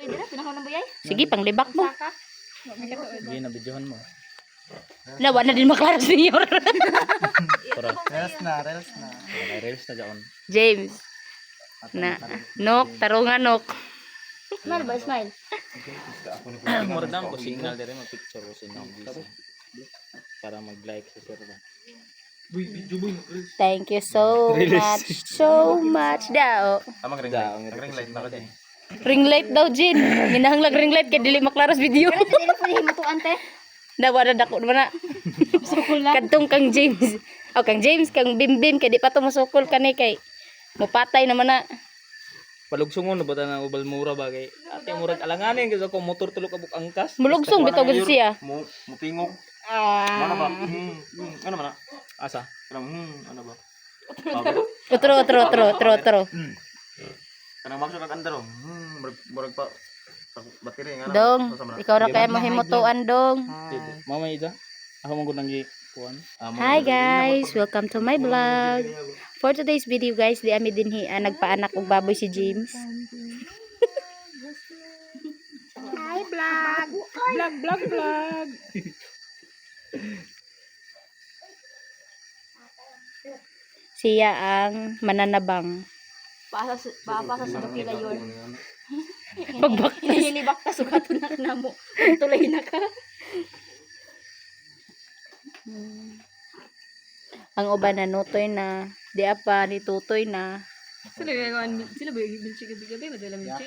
Pwede na, pinakaw ng buyay. Sige, panglibak mo. Saka. Sige, nabidyohan mo. Nawa na din maklaro senior. Para. Reels na. Reels na dyan. James. Na, nok, tarungan nok. Smile ba, smile? Mura dam ko signal dire mag-picture ko sa inyo. Para mag-like sa sir ba. Thank you so much. So much daw. Tamang ring light. Ring light na ko din. Ring light daw, Jin. Minahanglag ring light kay dili maklaros video. Pero sa dili po himutuan te. Nawa na dako naman na. Kadtong kang James. O kang James, kang Bimbim kay di pa to masukol kani kay mupatay naman na. Palugsongon na ba ta na ubal mura ba kay ate murag alanganin kasi ko motor tulo ka buk angkas. Mulugsong bitaw gud siya. Mupingok. Ano ba? Ano ba na? Asa? Kanang ano ba? Otro. Kanang magsok kag andaro. Murag pa battery nga. Dong, ikaw ra kay mahimutuan dong. Mama ida. Ako man gud nang kuan. Hi guys, welcome to my vlog. For today's video guys, di ami dinhi nagpaanak og baboy si James. Hi, vlog. Vlog. Siya ang mananabang. Paasa sa Dukila yun. Pagbak. Hinibak ta sugatunak na mo. Tulay na ka. Ang uban na nutoy na, di apa ni tutoy na. Sila ba yung milchik gabi-gabi? Madala milchik?